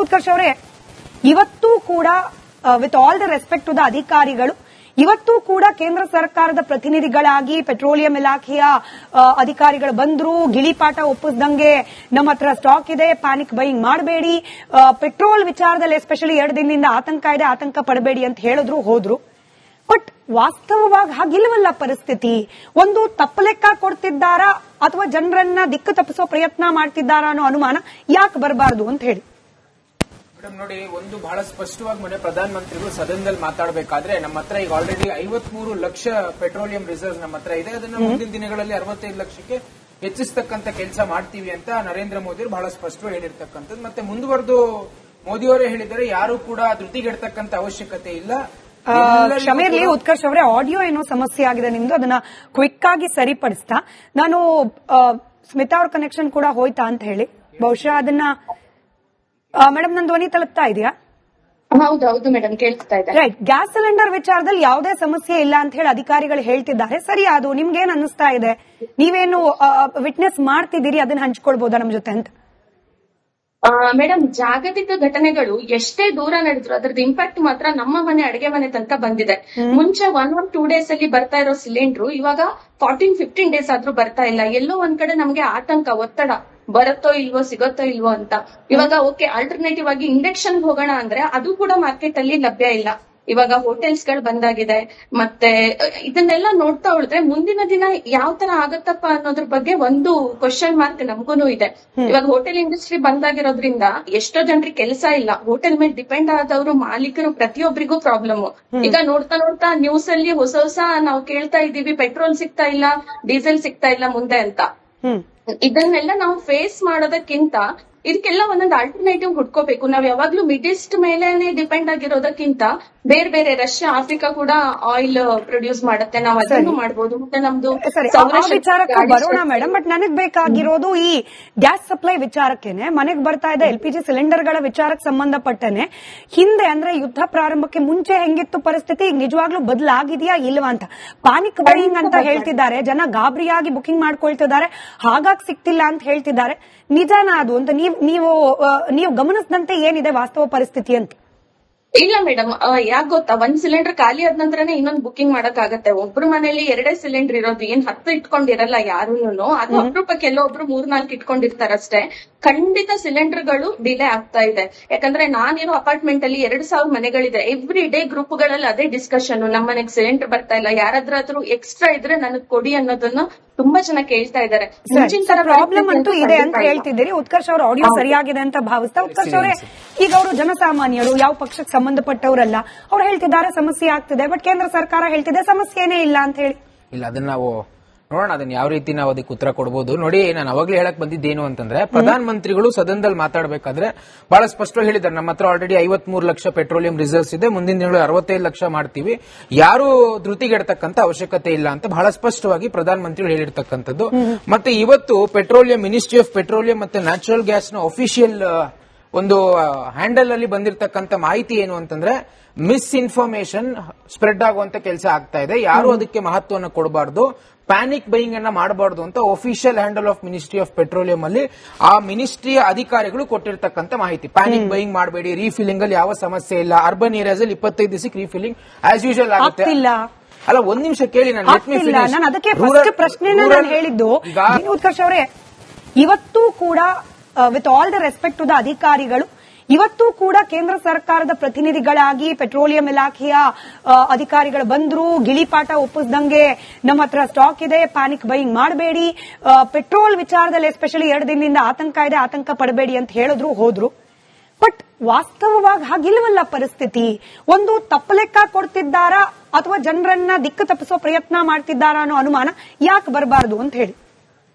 ಉತ್ಕರ್ಷ್ ಅವರೇ, ಇವತ್ತೂ ಕೂಡ with all the respect to the ಅಧಿಕಾರಿಗಳು ಇವತ್ತೂ ಕೂಡ ಕೇಂದ್ರ ಸರ್ಕಾರದ ಪ್ರತಿನಿಧಿಗಳಾಗಿ ಪೆಟ್ರೋಲಿಯಂ ಇಲಾಖೆಯ ಅಧಿಕಾರಿಗಳು ಬಂದ್ರು, ಗಿಳಿಪಾಠ ಒಪ್ಪಿಸ್ದಂಗೆ ನಮ್ಮ ಹತ್ರ ಸ್ಟಾಕ್ ಇದೆ, ಪ್ಯಾನಿಕ್ ಬೈಯಿಂಗ್ ಮಾಡಬೇಡಿ, ಪೆಟ್ರೋಲ್ ವಿಚಾರದಲ್ಲಿ ಎಸ್ಪೆಷಲಿ 2 ದಿನದಿಂದ ಆತಂಕ ಇದೆ, ಆತಂಕ ಪಡಬೇಡಿ ಅಂತ ಹೇಳಿದ್ರು, ಹೋದ್ರು. ಬಟ್ ವಾಸ್ತವವಾಗಿ ಹಾಗಿಲ್ವಲ್ಲ ಪರಿಸ್ಥಿತಿ. ಒಂದು ತಪ್ಪಲೆಕ್ಕ ಕೊಡ್ತಿದ್ದಾರಾ ಅಥವಾ ಜನರನ್ನ ದಿಕ್ಕು ತಪ್ಪಿಸೋ ಪ್ರಯತ್ನ ಮಾಡ್ತಿದ್ದಾರಾ ಅನ್ನೋ ಅನುಮಾನ ಯಾಕೆ ಬರಬಾರದು ಅಂತ ಹೇಳಿ. ಮೇಡಮ್ ನೋಡಿ, ಒಂದು ಬಹಳ ಸ್ಪಷ್ಟವಾಗಿ ಮೊನ್ನೆ ಪ್ರಧಾನಮಂತ್ರಿಗಳು ಸದನದಲ್ಲಿ ಮಾತಾಡಬೇಕಾದ್ರೆ ನಮ್ಮ ಹತ್ರ ಈಗ ಆಲ್ರೆಡಿ 53 ಲಕ್ಷ ಪೆಟ್ರೋಲಿಯಂ ರಿಸರ್ವ್ಸ್ ನಮ್ಮ ಹತ್ರ ಇದೆ, ಅದನ್ನ ಮುಂದಿನ ದಿನಗಳಲ್ಲಿ 65 ಲಕ್ಷಕ್ಕೆ ಹೆಚ್ಚಿಸತಕ್ಕಂತ ಕೆಲಸ ಮಾಡ್ತೀವಿ ಅಂತ ನರೇಂದ್ರ ಮೋದಿ ಬಹಳ ಸ್ಪಷ್ಟವಾಗಿ ಹೇಳಿರ್ತಕ್ಕಂಥದ್ದು. ಮತ್ತೆ ಮುಂದುವರೆದು ಮೋದಿಯವರೇ ಹೇಳಿದರೆ ಯಾರು ಕೂಡ ಧೃತಿಗೆಡ್ತಕ್ಕಂತ ಅವಶ್ಯಕತೆ ಇಲ್ಲ. ಕ್ಷಮೆ ಇರಲಿ ಉತ್ಕರ್ಷ್ ಅವರೇ, ಆಡಿಯೋ ಏನೋ ಸಮಸ್ಯೆ ಆಗಿದೆ ನಿಮ್ದು, ಅದನ್ನ ಕ್ವಿಕ್ ಆಗಿ ಸರಿಪಡಿಸ್ತಾ ನಾನು ಸ್ಮಿತಾ ಅವ್ರ ಕನೆಕ್ಷನ್ ಕೂಡ ಹೋಯ್ತಾ ಅಂತ ಹೇಳಿ ಬಹುಶಃ ಅದನ್ನ ಮೇಡಮ್ ನನ್ನ ಧ್ವನಿ ತಲುಪ್ತಾ ಇದೆಯಾ? ಹೌದು ಮೇಡಮ್, ಕೇಳ್ತಾ ಇದೆ. ರೈಟ್, ಗ್ಯಾಸ್ ಸಿಲಿಂಡರ್ ವಿಚಾರದಲ್ಲಿ ಯಾವುದೇ ಸಮಸ್ಯೆ ಇಲ್ಲ ಅಂತ ಹೇಳಿ ಅಧಿಕಾರಿಗಳು ಹೇಳ್ತಿದ್ದಾರೆ. ಸರಿ, ಅದು ನಿಮ್ಗೇನ್ ಅನ್ನಿಸ್ತಾ ಇದೆ? ನೀವೇನು ವಿಟ್ನೆಸ್ ಮಾಡ್ತಿದ್ದೀರಿ, ಅದನ್ನ ಹಂಚ್ಕೊಳ್ಬಹುದಾ ನಮ್ ಜೊತೆ ಅಂತ? ಮೇಡಮ್, ಜಾಗತಿಕ ಘಟನೆಗಳು ಎಷ್ಟೇ ದೂರ ನಡೆದ್ರು ಅದ್ರದ್ದು ಇಂಪ್ಯಾಕ್ಟ್ ಮಾತ್ರ ನಮ್ಮ ಮನೆ ಅಡಿಗೆ ಮನೆ ತನಕ ಬಂದಿದೆ. ಮುಂಚೆ 1 or 2 days ಅಲ್ಲಿ ಬರ್ತಾ ಇರೋ ಸಿಲಿಂಡರ್ ಇವಾಗ 14-15 days ಆದ್ರೂ ಬರ್ತಾ ಇಲ್ಲ. ಎಲ್ಲೋ ಒಂದ್ ಕಡೆ ನಮ್ಗೆ ಆತಂಕ, ಒತ್ತಡ, ಬರುತ್ತೋ ಇಲ್ವೋ, ಸಿಗುತ್ತೋ ಇಲ್ವೋ ಅಂತ. ಇವಾಗ ಓಕೆ, ಆಲ್ಟರ್ನೇಟಿವ್ ಆಗಿ ಇಂಡಕ್ಷನ್ ಹೋಗೋಣ ಅಂದ್ರೆ ಅದು ಕೂಡ ಮಾರ್ಕೆಟ್ ಅಲ್ಲಿ ಲಭ್ಯ ಇಲ್ಲ. ಇವಾಗ ಹೋಟೆಲ್ಸ್ ಗಳು ಬಂದಾಗಿದೆ. ಮತ್ತೆ ಇದನ್ನೆಲ್ಲ ನೋಡ್ತಾ ಉಳಿದ್ರೆ ಮುಂದಿನ ದಿನ ಯಾವ ತರ ಆಗತ್ತಪ್ಪ ಅನ್ನೋದ್ರ ಬಗ್ಗೆ ಒಂದು ಕ್ವಶನ್ ಮಾರ್ಕ್ ನಮಗೂನು ಇದೆ. ಇವಾಗ ಹೋಟೆಲ್ ಇಂಡಸ್ಟ್ರಿ ಬಂದಾಗಿರೋದ್ರಿಂದ ಎಷ್ಟೋ ಜನರಿಗೆ ಕೆಲಸ ಇಲ್ಲ. ಹೋಟೆಲ್ ಮೇಲೆ ಡಿಪೆಂಡ್ ಆದವರು, ಮಾಲೀಕರು, ಪ್ರತಿಯೊಬ್ಬರಿಗೂ ಪ್ರಾಬ್ಲಮ್. ಈಗ ನೋಡ್ತಾ ನೋಡ್ತಾ ನ್ಯೂಸ್ ಅಲ್ಲಿ ಹೊಸ ನಾವು ಕೇಳ್ತಾ ಇದೀವಿ, ಪೆಟ್ರೋಲ್ ಸಿಗ್ತಾ ಇಲ್ಲ, ಡೀಸೆಲ್ ಸಿಗ್ತಾ ಇಲ್ಲ ಮುಂದೆ ಅಂತ. ಇದನ್ನೆಲ್ಲ ನಾವು ಫೇಸ್ ಮಾಡೋದಕ್ಕಿಂತ ಇದಕ್ಕೆಲ್ಲ ಒಂದೊಂದು ಆಲ್ಟರ್ನೇಟಿವ್ ಹುಡ್ಕೋಬೇಕು. ನಾವ್ ಯಾವಾಗ್ಲೂ ಮಿಡ್ ಈಸ್ಟ್ ಮೇಲೆನೆ ಡಿಪೆಂಡ್ ಆಗಿರೋದಕ್ಕಿಂತ ಬೇರೆ ರಷ್ಯಾ, ಆಫ್ರಿಕಾ ಕೂಡ ಆಯಿಲ್ ಪ್ರೊಡ್ಯೂಸ್ ಮಾಡುತ್ತೆ, ನಾವು ಅದನ್ನು ಮಾಡಬಹುದು. ಮತ್ತೆ ನಮ್ದು ವಿಚಾರಕ್ಕೆ ಬರೋಣ ಮೇಡಮ್. ಬಟ್ ನನಗ್ ಬೇಕಾಗಿರೋದು ಈ ಗ್ಯಾಸ್ ಸಪ್ಲೈ ವಿಚಾರಕ್ಕೇನೆ, ಮನೆಗೆ ಬರ್ತಾ ಇದೆ LPG ಸಿಲಿಂಡರ್ ಗಳ ವಿಚಾರಕ್ಕೆ ಸಂಬಂಧಪಟ್ಟನೆ ಹಿಂದೆ ಅಂದ್ರೆ ಯುದ್ಧ ಪ್ರಾರಂಭಕ್ಕೆ ಮುಂಚೆ ಹೆಂಗಿತ್ತು ಪರಿಸ್ಥಿತಿ, ಈಗ ನಿಜವಾಗ್ಲೂ ಬದಲಾಗಿದೆಯಾ ಇಲ್ವಾ ಅಂತ. ಪಾನಿಕ್ ಬೈಯಿಂಗ್ ಅಂತ ಹೇಳ್ತಿದ್ದಾರೆ, ಜನ ಗಾಬರಿಯಾಗಿ ಬುಕಿಂಗ್ ಮಾಡ್ಕೊಳ್ತಿದ್ದಾರೆ, ಹಾಗಾಗಿ ಸಿಗ್ತಿಲ್ಲ ಅಂತ ಹೇಳ್ತಿದ್ದಾರೆ. ನಿಜಾನ ಅದು ಅಂತ ನೀವು ಗಮನಿಸಿದಂತೆ ಏನಿದೆ ವಾಸ್ತವ ಪರಿಸ್ಥಿತಿ ಅಂತ? ಇಲ್ಲ ಮೇಡಮ್, ಯಾಕೆ ಗೊತ್ತಾ, 1 ಸಿಲಿಂಡರ್ ಖಾಲಿ ಆದ ನಂತರನೇ ಇನ್ನೊಂದು ಬುಕಿಂಗ್ ಮಾಡಕ್ ಆಗತ್ತೆ. ಒಬ್ರು ಮನೇಲಿ 2 ಸಿಲಿಂಡರ್ ಇರೋದು, ಏನ್ 10 ಇಟ್ಕೊಂಡಿರಲ್ಲ ಯಾರೂನು. ಅದು ಅಪರೂಪಕ್ಕೆ ಎಲ್ಲೊಬ್ರು 3-4 ಇಟ್ಕೊಂಡಿರ್ತಾರಷ್ಟೇ. ಖಂಡಿತ ಸಿಲಿಂಡರ್ ಗಳು ಡಿಲೇ ಆಗ್ತಾ ಇದೆ. ಯಾಕಂದ್ರೆ ನಾನಿರೋ ಅಪಾರ್ಟ್ಮೆಂಟ್ ಅಲ್ಲಿ 2,000 ಮನೆಗಳಿದೆ. ಎವ್ರಿ ಡೇ ಗ್ರೂಪ್ ಗಳಲ್ಲಿ ಅದೇ ಡಿಸ್ಕಷನ್, ನಮ್ಮ ಮನೆಗೆ ಸಿಲಿಂಡರ್ ಬರ್ತಾ ಇಲ್ಲ, ಯಾರಾದ್ರೂ ಎಕ್ಸ್ಟ್ರಾ ಇದ್ರೆ ನನಗ್ ಕೊಡಿ ಅನ್ನೋದನ್ನ ತುಂಬಾ ಜನ ಕೇಳ್ತಾ ಇದ್ದಾರೆ. ಪ್ರಾಬ್ಲಮ್ ಅಂತೂ ಇದೆ ಅಂತ ಹೇಳ್ತಿದ್ದೀರಿ. ಉತ್ಕರ್ಷ್ ಅವ್ರ ಆಡಿಯೋ ಸರಿಯಾಗಿದೆ ಅಂತ ಭಾವಿಸ್ತಾ. ಉತ್ಕರ್ಷ್ ಅವರೇ, ಈಗ ಅವರು ಜನಸಾಮಾನ್ಯರು, ಯಾವ ಪಕ್ಷಕ್ಕೆ ಸಂಬಂಧಪಟ್ಟವರಲ್ಲ, ಅವ್ರು ಹೇಳ್ತಿದ್ದಾರೆ ಸಮಸ್ಯೆ ಆಗ್ತಿದೆ, ಬಟ್ ಕೇಂದ್ರ ಸರ್ಕಾರ ಹೇಳ್ತಿದೆ ಸಮಸ್ಯೆನೇ ಇಲ್ಲ ಅಂತ ಹೇಳಿ. ಇಲ್ಲ, ಅದನ್ನ ನಾವು ನೋಡೋಣ, ಅದನ್ನ ಯಾವ ರೀತಿ ನಾವು ಅದಕ್ಕೆ ಉತ್ತರ ಕೊಡಬಹುದು. ನೋಡಿ, ನಾನು ಅವಾಗಲೇ ಹೇಳಕ್ ಬಂದಿದ್ದೇನು ಅಂತಂದ್ರೆ, ಪ್ರಧಾನಮಂತ್ರಿಗಳು ಸದನದಲ್ಲಿ ಮಾತಾಡಬೇಕಾದ್ರೆ ಬಹಳ ಸ್ಪಷ್ಟವಾಗಿ ಹೇಳಿದ್ದಾರೆ, ನಮ್ಮ ಹತ್ರ ಆಲ್ರೆಡಿ 53 ಲಕ್ಷ ಪೆಟ್ರೋಲಿಯಂ ರಿಸರ್ವ್ಸ್ ಇದೆ, ಮುಂದಿನ ದಿನಗಳು 65 ಲಕ್ಷ ಮಾಡ್ತೀವಿ, ಯಾರು ಧೃತಿಗೆಡ್ತಕ್ಕಂತ ಅವಶ್ಯಕತೆ ಇಲ್ಲ ಅಂತ ಬಹಳ ಸ್ಪಷ್ಟವಾಗಿ ಪ್ರಧಾನಮಂತ್ರಿಗಳು ಹೇಳಿರ್ತಕ್ಕಂಥದ್ದು. ಮತ್ತೆ ಇವತ್ತು ಪೆಟ್ರೋಲಿಯಂ ಮಿನಿಸ್ಟ್ರಿ ಆಫ್ ಪೆಟ್ರೋಲಿಯಂ ಮತ್ತೆ ನ್ಯಾಚುರಲ್ ಗ್ಯಾಸ್ ನ ಅಫಿಷಿಯಲ್ ಒಂದು ಹ್ಯಾಂಡಲ್ ಅಲ್ಲಿ ಬಂದಿರತಕ್ಕಂತ ಮಾಹಿತಿ ಏನು ಅಂತಂದ್ರೆ, ಮಿಸ್ಇನ್ಫಾರ್ಮೇಶನ್ ಸ್ಪ್ರೆಡ್ ಆಗುವಂತ ಕೆಲಸ ಆಗ್ತಾ ಇದೆ, ಯಾರು ಅದಕ್ಕೆ ಮಹತ್ವವನ್ನು ಕೊಡಬಾರ್ದು, ಪ್ಯಾನಿಕ್ ಬೈಯಿಂಗ್ ಅನ್ನ ಮಾಡಬಾರ್ದು ಅಂತ official handle of ministry of petroleum ಅಲ್ಲಿ ಆ ಮಿನಿಸ್ಟ್ರಿಯ ಅಧಿಕಾರಿಗಳು ಕೊಟ್ಟಿರ್ತಕ್ಕಂಥ ಮಾಹಿತಿ. ಪ್ಯಾನಿಕ್ ಬೈಯಿಂಗ್ ಮಾಡಬೇಡಿ, ರೀಫಿಲಿಂಗ್ ಅಲ್ಲಿ ಯಾವ ಸಮಸ್ಯೆ ಇಲ್ಲ, ಅರ್ಬನ್ ಏರಿಯಾಸ್ ಅಲ್ಲಿ 25 ದಿವಸಕ್ಕೆ ರೀಫಿಲಿಂಗ್ ಆಸ್ ಯೂಶುವಲ್ ಆಗುತ್ತೆ. ಅಲ್ಲ, ಒಂದ್ ನಿಮಿಷ ಕೇಳಿ, ನಾನು ಅದಕ್ಕೆ ಫಸ್ಟ್ ಪ್ರಶ್ನೆ ನಾನು ಹೇಳಿದ್ದು ಉತ್ಕರ್ಷ್ ಅವರೇ, ಇವತ್ತೂ ಕೂಡ with all the respect to the ಅಧಿಕಾರಿಗಳು ಇವತ್ತೂ ಕೂಡ ಕೇಂದ್ರ ಸರ್ಕಾರದ ಪ್ರತಿನಿಧಿಗಳಾಗಿ ಪೆಟ್ರೋಲಿಯಂ ಇಲಾಖೆಯ ಅಧಿಕಾರಿಗಳು ಬಂದ್ರು, ಗಿಳಿಪಾಠ ಒಪ್ಪಿಸ್ದಂಗೆ ನಮ್ಮ ಹತ್ರ ಸ್ಟಾಕ್ ಇದೆ, ಪ್ಯಾನಿಕ್ ಬೈಯಿಂಗ್ ಮಾಡಬೇಡಿ, ಪೆಟ್ರೋಲ್ ವಿಚಾರದಲ್ಲಿ ಎಸ್ಪೆಷಲಿ 2 ದಿನದಿಂದ ಆತಂಕ ಇದೆ, ಆತಂಕ ಪಡಬೇಡಿ ಅಂತ ಹೇಳಿದ್ರು, ಹೋದ್ರು. ಬಟ್ ವಾಸ್ತವವಾಗಿ ಹಾಗಿಲ್ವಲ್ಲ ಪರಿಸ್ಥಿತಿ. ಒಂದು ತಪ್ಪಲೆಕ್ಕ ಕೊಡ್ತಿದ್ದಾರಾ ಅಥವಾ ಜನರನ್ನ ದಿಕ್ಕು ತಪ್ಪಿಸೋ ಪ್ರಯತ್ನ ಮಾಡ್ತಿದ್ದಾರಾ ಅನ್ನೋ ಅನುಮಾನ ಯಾಕೆ ಬರಬಾರದು ಅಂತ ಹೇಳಿ.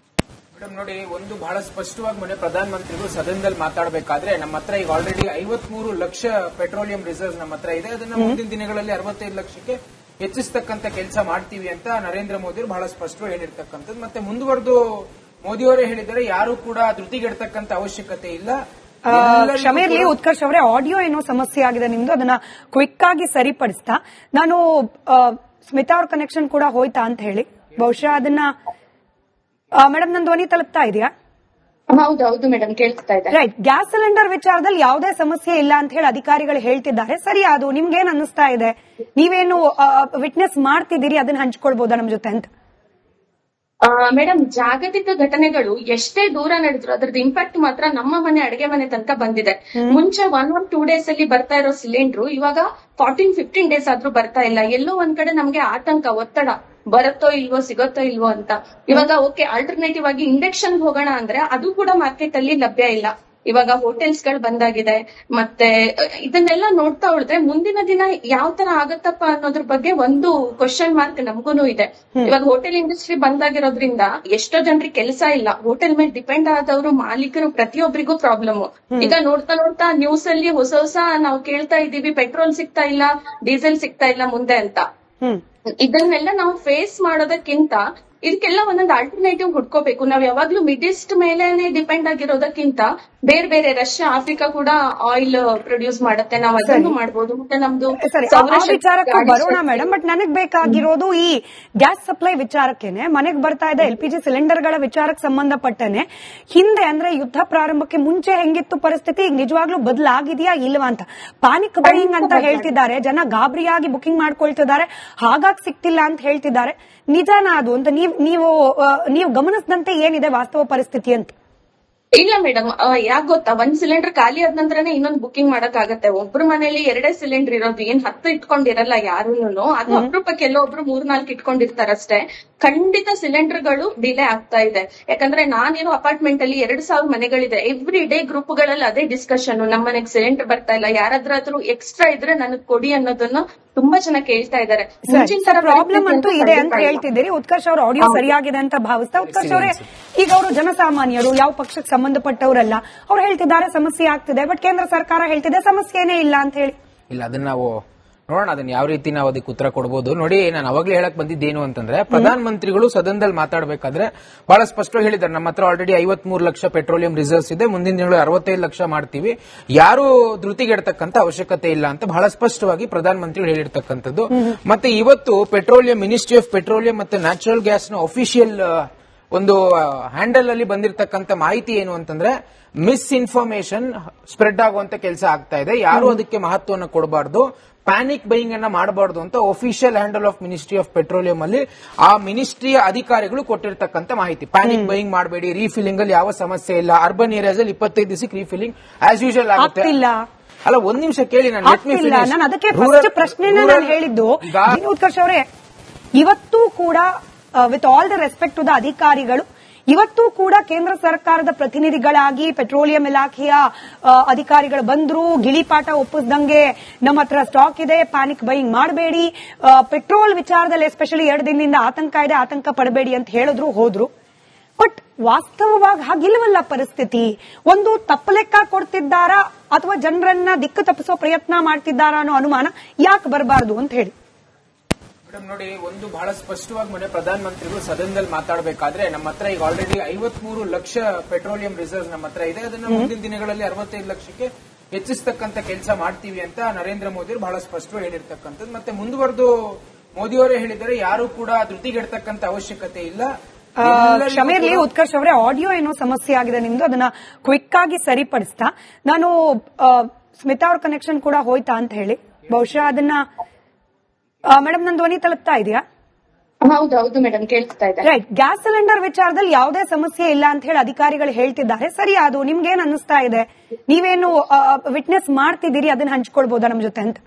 ಮೇಡಮ್ ನೋಡಿ, ಒಂದು ಬಹಳ ಸ್ಪಷ್ಟವಾಗಿ ಮೊನ್ನೆ ಪ್ರಧಾನಮಂತ್ರಿಗಳು ಸದನದಲ್ಲಿ ಮಾತಾಡಬೇಕಾದ್ರೆ ನಮ್ಮ ಹತ್ರ ಈಗ ಆಲ್ರೆಡಿ 53 ಲಕ್ಷ ಪೆಟ್ರೋಲಿಯಂ ರಿಸರ್ವ್ಸ್ ನಮ್ಮ ಹತ್ರ ಇದೆ, ಅದನ್ನ ಮುಂದಿನ ದಿನಗಳಲ್ಲಿ 65 ಲಕ್ಷಕ್ಕೆ ಹೆಚ್ಚಿಸತಕ್ಕಂತ ಕೆಲಸ ಮಾಡ್ತೀವಿ ಅಂತ ನರೇಂದ್ರ ಮೋದಿ ಬಹಳ ಸ್ಪಷ್ಟವಾಗಿ ಹೇಳಿರ್ತಕ್ಕಂಥದ್ದು. ಮತ್ತೆ ಮುಂದುವರೆದು ಮೋದಿಯವರೇ ಹೇಳಿದರೆ ಯಾರು ಕೂಡ ಧೃತಿಗೆಡ್ತಕ್ಕಂತ ಅವಶ್ಯಕತೆ ಇಲ್ಲ. ಕ್ಷಮೆ ಇರಲಿ ಉತ್ಕರ್ಷ್ ಅವರೇ, ಆಡಿಯೋ ಏನೋ ಸಮಸ್ಯೆ ಆಗಿದೆ ನಿಮ್ದು, ಅದನ್ನ ಕ್ವಿಕ್ ಆಗಿ ಸರಿಪಡಿಸ್ತಾ ನಾನು ಸ್ಮಿತಾ ಅವ್ರ ಕನೆಕ್ಷನ್ ಕೂಡ ಹೋಯ್ತಾ ಅಂತ ಹೇಳಿ ಬಹುಶಃ ಅದನ್ನ ಮೇಡಮ್ ನನ್ನ ಧ್ವನಿ ತಲುಪ್ತಾ ಇದೆಯಾ? ಹೌದೌದು ಮೇಡಮ್, ಕೇಳ್ತಾ ಇದೆ. ರೈಟ್, ಗ್ಯಾಸ್ ಸಿಲಿಂಡರ್ ವಿಚಾರದಲ್ಲಿ ಯಾವುದೇ ಸಮಸ್ಯೆ ಇಲ್ಲ ಅಂತ ಹೇಳಿ ಅಧಿಕಾರಿಗಳು ಹೇಳ್ತಿದ್ದಾರೆ. ಸರಿ, ಅದು ನಿಮ್ಗೇನ್ ಅನ್ನಿಸ್ತಾ ಇದೆ? ನೀವೇನು ವಿಟ್ನೆಸ್ ಮಾಡ್ತಿದ್ದೀರಿ, ಅದನ್ನ ಹಂಚ್ಕೊಳ್ಬಹುದಾ ನಮ್ ಜೊತೆ ಅಂತ? ಮೇಡಮ್, ಜಾಗತಿಕ ಘಟನೆಗಳು ಎಷ್ಟೇ ದೂರ ನಡೆದ್ರು ಅದ್ರದ್ದು ಇಂಪ್ಯಾಕ್ಟ್ ಮಾತ್ರ ನಮ್ಮ ಮನೆ ಅಡಿಗೆ ಮನೆ ತನಕ ಬಂದಿದೆ. ಮುಂಚೆ 1 or 2 days ಅಲ್ಲಿ ಬರ್ತಾ ಇರೋ ಸಿಲಿಂಡರ್ ಇವಾಗ 14-15 days ಆದ್ರೂ ಬರ್ತಾ ಇಲ್ಲ. ಎಲ್ಲೋ ಒಂದ್ ಕಡೆ ನಮ್ಗೆ ಆತಂಕ, ಒತ್ತಡ, ಬರುತ್ತೋ ಇಲ್ವೋ, ಸಿಗುತ್ತೋ ಇಲ್ವೋ ಅಂತ. ಇವಾಗ ಓಕೆ, ಆಲ್ಟರ್ನೇಟಿವ್ ಆಗಿ ಇಂಡಕ್ಷನ್ ಹೋಗೋಣ ಅಂದ್ರೆ ಅದು ಕೂಡ ಮಾರ್ಕೆಟ್ ಅಲ್ಲಿ ಲಭ್ಯ ಇಲ್ಲ. ಇವಾಗ ಹೋಟೆಲ್ಸ್ ಗಳು ಬಂದಾಗಿದೆ. ಮತ್ತೆ ಇದನ್ನೆಲ್ಲ ನೋಡ್ತಾ ಉಳಿದ್ರೆ ಮುಂದಿನ ದಿನ ಯಾವ ತರ ಆಗತ್ತಪ್ಪ ಅನ್ನೋದ್ರ ಬಗ್ಗೆ ಒಂದು ಕ್ವಶನ್ ಮಾರ್ಕ್ ನಮಗೂನು ಇದೆ. ಇವಾಗ ಹೋಟೆಲ್ ಇಂಡಸ್ಟ್ರಿ ಬಂದಾಗಿರೋದ್ರಿಂದ ಎಷ್ಟೋ ಜನರಿಗೆ ಕೆಲಸ ಇಲ್ಲ. ಹೋಟೆಲ್ ಮೇಲೆ ಡಿಪೆಂಡ್ ಆದವರು, ಮಾಲೀಕರು, ಪ್ರತಿಯೊಬ್ಬರಿಗೂ ಪ್ರಾಬ್ಲಮ್. ಈಗ ನೋಡ್ತಾ ನೋಡ್ತಾ ನ್ಯೂಸ್ ಅಲ್ಲಿ ಹೊಸ ನಾವು ಕೇಳ್ತಾ ಇದ್ದೀವಿ, ಪೆಟ್ರೋಲ್ ಸಿಗ್ತಾ ಇಲ್ಲ, ಡೀಸೆಲ್ ಸಿಗ್ತಾ ಇಲ್ಲ ಮುಂದೆ ಅಂತ. ಇದನ್ನೆಲ್ಲ ನಾವು ಫೇಸ್ ಮಾಡೋದಕ್ಕಿಂತ ಇದಕ್ಕೆಲ್ಲ ಒಂದೊಂದು ಆಲ್ಟರ್ನೇಟಿವ್ ಹುಡ್ಕೋಬೇಕು. ನಾವ್ ಯಾವಾಗ್ಲೂ ಮಿಡ್ ಈಸ್ಟ್ ಮೇಲೆನೆ ಡಿಪೆಂಡ್ ಆಗಿರೋದಕ್ಕಿಂತ ಬೇರೆ ಬೇರೆ ರಷ್ಯಾ, ಆಫ್ರಿಕಾ ಕೂಡ ಆಯಿಲ್ ಪ್ರೊಡ್ಯೂಸ್ ಮಾಡುತ್ತೆ, ನಾವ್ ಅದನ್ನು ಮಾಡ್ಬೋದು. ಮತ್ತೆ ನಮ್ದು ವಿಚಾರಕ್ಕೆ ಬರೋಣ ಮೇಡಮ್. ಬಟ್ ನನಗ್ ಬೇಕಾಗಿರೋದು ಈ ಗ್ಯಾಸ್ ಸಪ್ಲೈ ವಿಚಾರಕ್ಕೇನೆ, ಮನೆಗ್ ಬರ್ತಾ ಇದೆ LPG ಸಿಲಿಂಡರ್ ಗಳ ವಿಚಾರಕ್ಕೆ ಸಂಬಂಧಪಟ್ಟನೆ ಹಿಂದೆ ಅಂದ್ರೆ ಯುದ್ಧ ಪ್ರಾರಂಭಕ್ಕೆ ಮುಂಚೆ ಹೆಂಗಿತ್ತು ಪರಿಸ್ಥಿತಿ, ಈಗ ನಿಜವಾಗ್ಲೂ ಬದಲಾಗಿದೆಯಾ ಇಲ್ವಾ ಅಂತ. ಪಾನಿಕ್ ಬೈಯಿಂಗ್ ಅಂತ ಹೇಳ್ತಿದ್ದಾರೆ, ಜನ ಗಾಬರಿಯಾಗಿ ಬುಕಿಂಗ್ ಮಾಡ್ಕೊಳ್ತಿದ್ದಾರೆ, ಹಾಗಾಗಿ ಸಿಗ್ತಿಲ್ಲ ಅಂತ ಹೇಳ್ತಿದ್ದಾರೆ. ನಿಜಾನ ಅದು ಅಂತ ನೀವು ಗಮನಿಸಿದಂತೆ ಏನಿದೆ ವಾಸ್ತವ ಪರಿಸ್ಥಿತಿ ಅಂತ? ಇಲ್ಲ ಮೇಡಮ್, ಯಾಕೆ ಗೊತ್ತಾ, ಒಂದ್ ಸಿಲಿಂಡರ್ ಖಾಲಿ ಆದ ನಂತರನೇ ಇನ್ನೊಂದು ಬುಕಿಂಗ್ ಮಾಡಕ್ ಆಗತ್ತೆ. ಒಬ್ರು ಮನೇಲಿ 2 ಸಿಲಿಂಡರ್ ಇರೋದು, ಏನ್ 10 ಇಟ್ಕೊಂಡಿರಲ್ಲ ಯಾರೂನು. ಅದು ಅಪರೂಪಕ್ಕೆ ಎಲ್ಲೋ ಒಬ್ರು 3-4 ಇಟ್ಕೊಂಡಿರ್ತಾರಷ್ಟೇ. ಖಂಡಿತ ಸಿಲಿಂಡರ್ ಗಳು ಡಿಲೇ ಆಗ್ತಾ ಇದೆ. ಯಾಕಂದ್ರೆ ನಾನಿರೋ ಅಪಾರ್ಟ್ಮೆಂಟ್ ಅಲ್ಲಿ 2,000 ಮನೆಗಳಿದೆ. ಎವ್ರಿ ಡೇ ಗ್ರೂಪ್ ಗಳಲ್ಲಿ ಅದೇ ಡಿಸ್ಕಷನ್, ನಮ್ಮ ಮನೆಗೆ ಸಿಲಿಂಡರ್ ಬರ್ತಾ ಇಲ್ಲ, ಯಾರಾದ್ರೂ ಎಕ್ಸ್ಟ್ರಾ ಇದ್ರೆ ನನಗ್ ಕೊಡಿ ಅನ್ನೋದನ್ನ ತುಂಬಾ ಜನ ಕೇಳ್ತಾ ಇದ್ದಾರೆ. ಪ್ರಾಬ್ಲಮ್ ಅಂತೂ ಇದೆ ಅಂತ ಹೇಳ್ತಿದ್ದೀರಿ. ಉತ್ಕರ್ಷ್ ಅವ್ರ ಆಡಿಯೋ ಸರಿಯಾಗಿದೆ ಅಂತ ಭಾವಿಸ್ತಾ. ಉತ್ಕರ್ಷ್ ಅವರೇ, ಈಗ ಅವರು ಜನಸಾಮಾನ್ಯರು, ಯಾವ ಪಕ್ಷಕ್ಕೆ ಸಂಬಂಧಪಟ್ಟವರಲ್ಲ, ಅವ್ರು ಹೇಳ್ತಿದ್ದಾರೆ ಸಮಸ್ಯೆ ಆಗ್ತಿದೆ, ಬಟ್ ಕೇಂದ್ರ ಸರ್ಕಾರ ಹೇಳ್ತಿದೆ ಸಮಸ್ಯೆನೇ ಇಲ್ಲ ಅಂತ ಹೇಳಿ. ಇಲ್ಲ, ಅದನ್ನ ನಾವು ನೋಡೋಣ, ಅದನ್ನ ಯಾವ ರೀತಿ ನಾವು ಅದಕ್ಕೆ ಉತ್ತರ ಕೊಡಬಹುದು. ನೋಡಿ, ನಾನು ಅವಾಗಲೇ ಹೇಳಕ್ ಬಂದಿದ್ದೇನು ಅಂತಂದ್ರೆ, ಪ್ರಧಾನ ಮಂತ್ರಿಗಳು ಸದನದಲ್ಲಿ ಮಾತಾಡಬೇಕಾದ್ರೆ ಬಹಳ ಸ್ಪಷ್ಟವಾಗಿ ಹೇಳಿದ್ದಾರೆ, ನಮ್ಮ ಹತ್ರ ಆಲ್ರೆಡಿ 53 ಲಕ್ಷ ಪೆಟ್ರೋಲಿಯಂ ರಿಸರ್ವ್ಸ್ ಇದೆ, ಮುಂದಿನ ದಿನಗಳು 65 ಲಕ್ಷ ಮಾಡ್ತೀವಿ, ಯಾರು ಧೃತಿಗೆಡ್ತಕ್ಕಂತ ಅವಶ್ಯಕತೆ ಇಲ್ಲ ಅಂತ ಬಹಳ ಸ್ಪಷ್ಟವಾಗಿ ಪ್ರಧಾನ ಮಂತ್ರಿಗಳು ಹೇಳಿರ್ತಕ್ಕಂಥದ್ದು. ಮತ್ತೆ ಇವತ್ತು ಪೆಟ್ರೋಲಿಯಂ ಮಿನಿಸ್ಟ್ರಿ ಆಫ್ ಪೆಟ್ರೋಲಿಯಂ ಮತ್ತೆ ನ್ಯಾಚುರಲ್ ಗ್ಯಾಸ್ ನ ಅಫಿಷಿಯಲ್ ಒಂದು ಹ್ಯಾಂಡಲ್ ಅಲ್ಲಿ ಬಂದಿರತಕ್ಕಂತ ಮಾಹಿತಿ ಏನು ಅಂತಂದ್ರೆ, ಮಿಸ್ಇನ್ಫಾರ್ಮೇಶನ್ ಸ್ಪ್ರೆಡ್ ಆಗುವಂತ ಕೆಲಸ ಆಗ್ತಾ ಇದೆ, ಯಾರು ಅದಕ್ಕೆ ಮಹತ್ವವನ್ನು ಕೊಡಬಾರ್ದು, ಪ್ಯಾನಿಕ್ ಬೈಯಿಂಗ್ ಅನ್ನ ಮಾಡಬಾರ್ದು ಅಂತ official handle of ministry of petroleum ಅಲ್ಲಿ ಆ ಮಿನಿಸ್ಟ್ರಿಯ ಅಧಿಕಾರಿಗಳು ಕೊಟ್ಟಿರ್ತಕ್ಕಂಥ ಮಾಹಿತಿ. ಪ್ಯಾನಿಕ್ ಬೈಯಿಂಗ್ ಮಾಡಬೇಡಿ, ರೀಫಿಲಿಂಗ್ ಅಲ್ಲಿ ಯಾವ ಸಮಸ್ಯೆ ಇಲ್ಲ, ಅರ್ಬನ್ ಏರಿಯಾಸ್ ಅಲ್ಲಿ 25 ದಿವಸಕ್ಕೆ ರೀಫಿಲಿಂಗ್ ಆಸ್ ಯೂಶುವಲ್ ಆಗುತ್ತೆ. ಅಲ್ಲ, ಒಂದ್ ನಿಮಿಷ ಕೇಳಿ, ನಾನು ಅದಕ್ಕೆ ಫಸ್ಟ್ ಪ್ರಶ್ನೆನ ನಾನು ಹೇಳಿದ್ದು. ಉತ್ಕರ್ಷ್ ಅವರೇ, ಇವತ್ತೂ ಕೂಡ with all the respect to the ಅಧಿಕಾರಿಗಳು, ಇವತ್ತೂ ಕೂಡ ಕೇಂದ್ರ ಸರ್ಕಾರದ ಪ್ರತಿನಿಧಿಗಳಾಗಿ ಪೆಟ್ರೋಲಿಯಂ ಇಲಾಖೆಯ ಅಧಿಕಾರಿಗಳು ಬಂದ್ರು, ಗಿಳಿಪಾಠ ಒಪ್ಪಿಸ್ದಂಗೆ ನಮ್ಮ ಹತ್ರ ಸ್ಟಾಕ್ ಇದೆ, ಪ್ಯಾನಿಕ್ ಬೈಯಿಂಗ್ ಮಾಡಬೇಡಿ, ಪೆಟ್ರೋಲ್ ವಿಚಾರದಲ್ಲಿ ಎಸ್ಪೆಷಲಿ 2 ದಿನದಿಂದ ಆತಂಕ ಇದೆ, ಆತಂಕ ಪಡಬೇಡಿ ಅಂತ ಹೇಳಿದ್ರು, ಹೋದ್ರು. ಬಟ್ ವಾಸ್ತವವಾಗಿ ಹಾಗಿಲ್ವಲ್ಲ ಪರಿಸ್ಥಿತಿ. ಒಂದು ತಪ್ಪು ಲೆಕ್ಕ ಕೊಡ್ತಿದ್ದಾರಾ ಅಥವಾ ಜನರನ್ನ ದಿಕ್ಕು ತಪ್ಪಿಸೋ ಪ್ರಯತ್ನ ಮಾಡ್ತಿದ್ದಾರಾ ಅನ್ನೋ ಅನುಮಾನ ಯಾಕೆ ಬರಬಾರದು ಅಂತ ಹೇಳಿ. ಮೇಡಮ್ ನೋಡಿ, ಒಂದು ಬಹಳ ಸ್ಪಷ್ಟವಾಗಿ ಮೊನ್ನೆ ಪ್ರಧಾನ ಮಂತ್ರಿಗಳು ಸದನದಲ್ಲಿ ಮಾತಾಡಬೇಕಾದ್ರೆ, ನಮ್ಮ ಹತ್ರ ಈಗ ಆಲ್ರೆಡಿ 53 ಲಕ್ಷ ಪೆಟ್ರೋಲಿಯಂ ರಿಸರ್ವ್ ನಮ್ಮ ಹತ್ರ ಇದೆ, ಅದನ್ನ ಮುಂದಿನ ದಿನಗಳಲ್ಲಿ 65 ಲಕ್ಷಕ್ಕೆ ಹೆಚ್ಚಿಸತಕ್ಕಂತ ಕೆಲಸ ಮಾಡ್ತೀವಿ ಅಂತ ನರೇಂದ್ರ ಮೋದಿ ಅವರು ಬಹಳ ಸ್ಪಷ್ಟವಾಗಿ ಹೇಳಿರ್ತಕ್ಕಂಥದ್ದು. ಮತ್ತೆ ಮುಂದುವರೆದು ಮೋದಿಯವರೇ ಹೇಳಿದ್ದಾರೆ, ಯಾರು ಕೂಡ ಧೃತಿಗೆಡ್ತಕ್ಕಂತ ಅವಶ್ಯಕತೆ ಇಲ್ಲ. ಕ್ಷಮೆಯಲ್ಲಿ ಉತ್ಕರ್ಷ್ ಅವರೇ, ಆಡಿಯೋ ಏನೋ ಸಮಸ್ಯೆ ಆಗಿದೆ ನಿಮ್ದು, ಅದನ್ನ ಕ್ವಿಕ್ ಆಗಿ ಸರಿಪಡಿಸ್ತಾ. ನಾನು ಸ್ಮಿತಾ ಅವ್ರ ಕನೆಕ್ಷನ್ ಕೂಡ ಹೋಯ್ತಾ ಅಂತ ಹೇಳಿ, ಬಹುಶಃ ಅದನ್ನ ಮೇಡಮ್ ನನ್ನ ಧ್ವನಿ ತಲುಪ್ತಾ ಇದೆಯಾ? ಹೌದೌದು ಮೇಡಮ್, ಕೇಳ್ತಾ ಇದೆ. ರೈಟ್, ಗ್ಯಾಸ್ ಸಿಲಿಂಡರ್ ವಿಚಾರದಲ್ಲಿ ಯಾವುದೇ ಸಮಸ್ಯೆ ಇಲ್ಲ ಅಂತ ಹೇಳಿ ಅಧಿಕಾರಿಗಳು ಹೇಳ್ತಿದ್ದಾರೆ. ಸರಿ, ಅದು ನಿಮ್ಗೇನ್ ಅನ್ನಿಸ್ತಾ ಇದೆ? ನೀವೇನು ವಿಟ್ನೆಸ್ ಮಾಡ್ತಿದ್ದೀರಿ, ಅದನ್ನ ಹಂಚ್ಕೊಳ್ಬಹುದಾ ನಮ್ ಜೊತೆ ಅಂತ?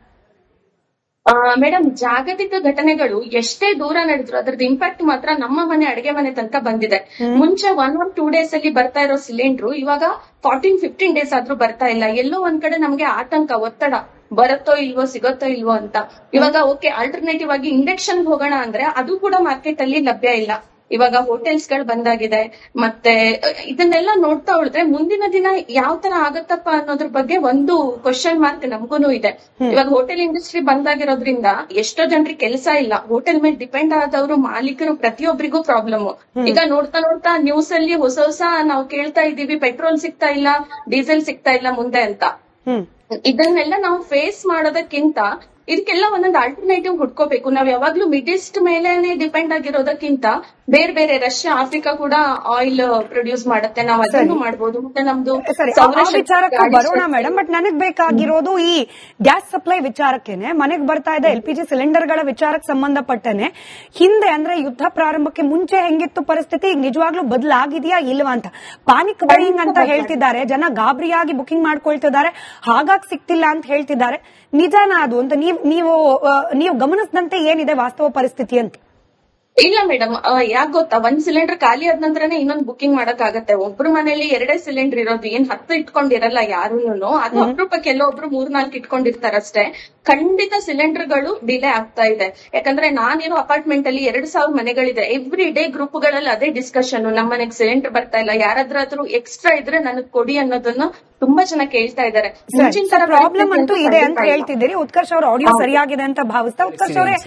ಮೇಡಮ್, ಜಾಗತಿಕ ಘಟನೆಗಳು ಎಷ್ಟೇ ದೂರ ನಡೆದ್ರು ಅದ್ರದ್ದು ಇಂಪ್ಯಾಕ್ಟ್ ಮಾತ್ರ ನಮ್ಮ ಮನೆ ಅಡಿಗೆ ಮನೆ ತನಕ ಬಂದಿದೆ. ಮುಂಚೆ 1 or 2 days ಅಲ್ಲಿ ಬರ್ತಾ ಇರೋ ಸಿಲಿಂಡರ್ ಇವಾಗ 14-15 days ಆದ್ರೂ ಬರ್ತಾ ಇಲ್ಲ. ಎಲ್ಲೋ ಒಂದ್ ಕಡೆ ನಮ್ಗೆ ಆತಂಕ, ಒತ್ತಡ, ಬರುತ್ತೋ ಇಲ್ವೋ, ಸಿಗುತ್ತೋ ಇಲ್ವೋ ಅಂತ. ಇವಾಗ ಓಕೆ, ಆಲ್ಟರ್ನೇಟಿವ್ ಆಗಿ ಇಂಡಕ್ಷನ್ ಹೋಗೋಣ ಅಂದ್ರೆ ಅದು ಕೂಡ ಮಾರ್ಕೆಟ್ ಅಲ್ಲಿ ಲಭ್ಯ ಇಲ್ಲ. ಇವಾಗ ಹೋಟೆಲ್ಸ್ ಗಳು ಬಂದಾಗಿದೆ. ಮತ್ತೆ ಇದನ್ನೆಲ್ಲ ನೋಡ್ತಾ ಉಳಿದ್ರೆ ಮುಂದಿನ ದಿನ ಯಾವ ತರ ಆಗತ್ತಪ್ಪ ಅನ್ನೋದ್ರ ಬಗ್ಗೆ ಒಂದು ಕ್ವಶನ್ ಮಾರ್ಕ್ ನಮಗೂನು ಇದೆ. ಇವಾಗ ಹೋಟೆಲ್ ಇಂಡಸ್ಟ್ರಿ ಬಂದಾಗಿರೋದ್ರಿಂದ ಎಷ್ಟೋ ಜನರಿಗೆ ಕೆಲಸ ಇಲ್ಲ. ಹೋಟೆಲ್ ಮೇಲೆ ಡಿಪೆಂಡ್ ಆದವರು, ಮಾಲೀಕರು, ಪ್ರತಿಯೊಬ್ಬರಿಗೂ ಪ್ರಾಬ್ಲಮ್. ಈಗ ನೋಡ್ತಾ ನೋಡ್ತಾ ನ್ಯೂಸ್ ಅಲ್ಲಿ ಹೊಸ ನಾವು ಕೇಳ್ತಾ ಇದೀವಿ, ಪೆಟ್ರೋಲ್ ಸಿಗ್ತಾ ಇಲ್ಲ, ಡೀಸೆಲ್ ಸಿಗ್ತಾ ಇಲ್ಲ ಮುಂದೆ ಅಂತ. ಇದನ್ನೆಲ್ಲ ನಾವು ಫೇಸ್ ಮಾಡೋದಕ್ಕಿಂತ ಇದಕ್ಕೆಲ್ಲ ಒಂದೊಂದು ಆಲ್ಟರ್ನೇಟಿವ್ ಹುಡ್ಕೋಬೇಕು. ನಾವ್ ಯಾವಾಗ್ಲೂ ಮಿಡಿಸ್ಟ್ ಮೇಲೆನೆ ಡಿಪೆಂಡ್ ಆಗಿರೋದಕ್ಕಿಂತ ಬೇರೆ ಬೇರೆ ರಷ್ಯಾ, ಆಫ್ರಿಕಾ ಕೂಡ ಆಯಿಲ್ ಪ್ರೊಡ್ಯೂಸ್ ಮಾಡುತ್ತೆ, ನಾವ್ ಅದನ್ನು ಮಾಡ್ಬೋದು. ಮತ್ತೆ ನಮ್ದು ಸರಿ, ಆ ವಿಚಾರಕ್ಕೆ ಬರೋಣ ಮೇಡಮ್. ಬಟ್ ನನಗ್ ಬೇಕಾಗಿರೋದು ಈ ಗ್ಯಾಸ್ ಸಪ್ಲೈ ವಿಚಾರಕ್ಕೇನೆ, ಮನೆಗೆ ಬರ್ತಾ ಇದೆ LPG ಸಿಲಿಂಡರ್ಗಳ ವಿಚಾರಕ್ಕೆ ಸಂಬಂಧಪಟ್ಟನೆ ಹಿಂದೆ ಅಂದ್ರೆ ಯುದ್ಧ ಪ್ರಾರಂಭಕ್ಕೆ ಮುಂಚೆ ಹೆಂಗಿತ್ತು ಪರಿಸ್ಥಿತಿ, ಈಗ ನಿಜವಾಗ್ಲೂ ಬದಲಾಗಿದೆಯಾ ಇಲ್ವಾ ಅಂತ. ಪಾನಿಕ್ ಬೈಯಿಂಗ್ ಅಂತ ಹೇಳ್ತಿದ್ದಾರೆ, ಜನ ಗಾಬರಿಯಾಗಿ ಬುಕಿಂಗ್ ಮಾಡ್ಕೊಳ್ತಿದ್ದಾರೆ, ಹಾಗಾಗಿ ಸಿಕ್ತಿಲ್ಲ ಅಂತ ಹೇಳ್ತಿದ್ದಾರೆ. ನಿಜಾನ ಅದು ಅಂತ ನೀವು ಗಮನಿಸಿದಂತೆ ಏನಿದೆ ವಾಸ್ತವ ಪರಿಸ್ಥಿತಿ ಅಂತ? ಇಲ್ಲ ಮೇಡಮ್, ಯಾಕ್ ಗೊತ್ತಾ, ಒಂದ್ ಸಿಲಿಂಡರ್ ಖಾಲಿ ಆದ ನಂತರನೇ ಇನ್ನೊಂದು ಬುಕಿಂಗ್ ಮಾಡಕ್ ಆಗತ್ತೆ. ಒಬ್ರು ಮನೇಲಿ 2 ಸಿಲಿಂಡರ್ ಇರೋದು, ಏನ್ 10 ಇಟ್ಕೊಂಡಿರಲ್ಲ ಯಾರೂನು. ಅದು ಅಪರೂಪಕ್ಕೆ ಎಲ್ಲೊಬ್ರು 3-4 ಇಟ್ಕೊಂಡಿರ್ತಾರಷ್ಟೇ. ಖಂಡಿತ ಸಿಲಿಂಡರ್ಗಳು ಡಿಲೇ ಆಗ್ತಾ ಇದೆ. ಯಾಕಂದ್ರೆ ನಾನಿರೋ ಅಪಾರ್ಟ್ಮೆಂಟ್ ಅಲ್ಲಿ 2000 ಮನೆಗಳಿದೆ. ಎವ್ರಿ ಡೇ ಗ್ರೂಪ್ಗಳಲ್ಲಿ ಅದೇ ಡಿಸ್ಕಷನ್, ನಮ್ಮ ಮನೆಗ್ ಸಿಲಿಂಡರ್ ಬರ್ತಾ ಇಲ್ಲ, ಯಾರಾದ್ರೂ ಎಕ್ಸ್ಟ್ರಾ ಇದ್ರೆ ನನಗ್ ಕೊಡಿ ಅನ್ನೋದನ್ನ ತುಂಬಾ ಜನ ಕೇಳ್ತಾ ಇದ್ದಾರೆ. ಪ್ರಾಬ್ಲಮ್ ಅಂತೂ ಇದೆ ಅಂತ ಹೇಳ್ತಿದ್ದೀರಿ. ಉತ್ಕರ್ಷ್ ಅವರ ಆಡಿಯೋ ಸರಿಯಾಗಿದೆ ಅಂತ ಭಾವಿಸ್ತಾ. ಉತ್ಕರ್ಷ್ ಅವರೇ,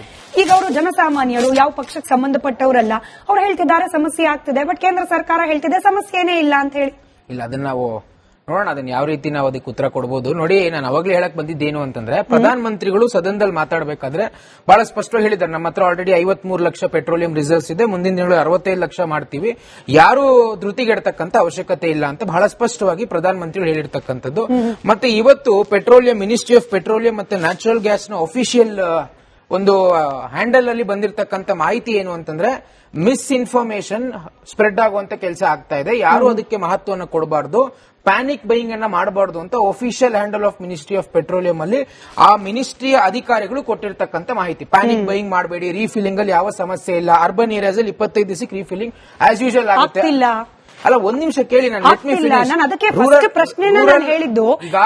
ಈಗ ಅವರು ಜನಸಾಮಾನ್ಯರು, ಯಾವ ಪಕ್ಷಕ್ಕೆ ಸಂಬಂಧಪಟ್ಟವರಲ್ಲ, ಅವ್ರು ಹೇಳ್ತಿದ್ದಾರೆ ಸಮಸ್ಯೆ ಆಗ್ತಿದೆ, ಬಟ್ ಕೇಂದ್ರ ಸರ್ಕಾರ ಹೇಳ್ತಿದೆ ಸಮಸ್ಯೆನೇ ಇಲ್ಲ ಅಂತ ಹೇಳಿ. ಇಲ್ಲ, ಅದನ್ನ ನಾವು ನೋಡೋಣ, ಅದನ್ನ ಯಾವ ರೀತಿ ನಾವು ಅದಕ್ಕೆ ಉತ್ತರ ಕೊಡಬಹುದು. ನೋಡಿ, ನಾನು ಅವಾಗ್ಲೇ ಹೇಳಕ್ ಬಂದಿದ್ದೇನು ಅಂತಂದ್ರೆ, ಪ್ರಧಾನ ಮಂತ್ರಿಗಳು ಸದನದಲ್ಲಿ ಮಾತಾಡಬೇಕಾದ್ರೆ ಬಹಳ ಸ್ಪಷ್ಟವಾಗಿ ಹೇಳಿದ್ದಾರೆ, ನಮ್ಮ ಹತ್ರ ಆಲ್ರೆಡಿ 53 ಲಕ್ಷ ಪೆಟ್ರೋಲಿಯಂ ರಿಸರ್ವ್ಸ್ ಇದೆ, ಮುಂದಿನ ತಿಂಗಳು 65 ಲಕ್ಷ ಮಾಡ್ತೀವಿ, ಯಾರು ಧೃತಿಗೆಡ್ತಕ್ಕಂತ ಅವಶ್ಯಕತೆ ಇಲ್ಲ ಅಂತ ಬಹಳ ಸ್ಪಷ್ಟವಾಗಿ ಪ್ರಧಾನ ಮಂತ್ರಿಗಳು ಹೇಳಿರ್ತಕ್ಕಂಥದ್ದು. ಮತ್ತೆ ಇವತ್ತು ಪೆಟ್ರೋಲಿಯಂ ಮಿನಿಸ್ಟ್ರಿ ಆಫ್ ಪೆಟ್ರೋಲಿಯಂ ಮತ್ತೆ ನ್ಯಾಚುರಲ್ ಗ್ಯಾಸ್ ನ ಅಫಿಷಿಯಲ್ ಒಂದು ಹ್ಯಾಂಡಲ್ ಅಲ್ಲಿ ಬಂದಿರತಕ್ಕಂತ ಮಾಹಿತಿ ಏನು ಅಂತಂದ್ರೆ, ಮಿಸ್ಇನ್ಫಾರ್ಮೇಶನ್ ಸ್ಪ್ರೆಡ್ ಆಗುವಂತ ಕೆಲಸ ಆಗ್ತಾ ಇದೆ, ಯಾರು ಅದಕ್ಕೆ ಮಹತ್ವವನ್ನು ಕೊಡಬಾರ್ದು, ಪ್ಯಾನಿಕ್ ಬೈಯಿಂಗ್ ಅನ್ನ ಮಾಡಬಾರ್ದು ಅಂತ official handle of ministry of petroleum ಅಲ್ಲಿ ಆ ಮಿನಿಸ್ಟ್ರಿಯ ಅಧಿಕಾರಿಗಳು ಕೊಟ್ಟಿರ್ತಕ್ಕಂಥ ಮಾಹಿತಿ. ಪ್ಯಾನಿಕ್ ಬೈಯಿಂಗ್ ಮಾಡಬೇಡಿ, ರೀಫಿಲಿಂಗ್ ಅಲ್ಲಿ ಯಾವ ಸಮಸ್ಯೆ ಇಲ್ಲ, ಅರ್ಬನ್ ಏರಿಯಾಸ್ ಅಲ್ಲಿ 25 ದಿವಸಕ್ಕೆ ರೀಫಿಲಿಂಗ್ ಆಸ್ ಯೂಶುವಲ್ ಆಗುತ್ತೆ. ಅಲ್ಲ, ಒಂದ್ ನಿಮಿಷ ಕೇಳಿ, ನಾನು ಅದಕ್ಕೆ ಫಸ್ಟ್ ಪ್ರಶ್ನೆ ನಾನು ಹೇಳಿದ್ದು.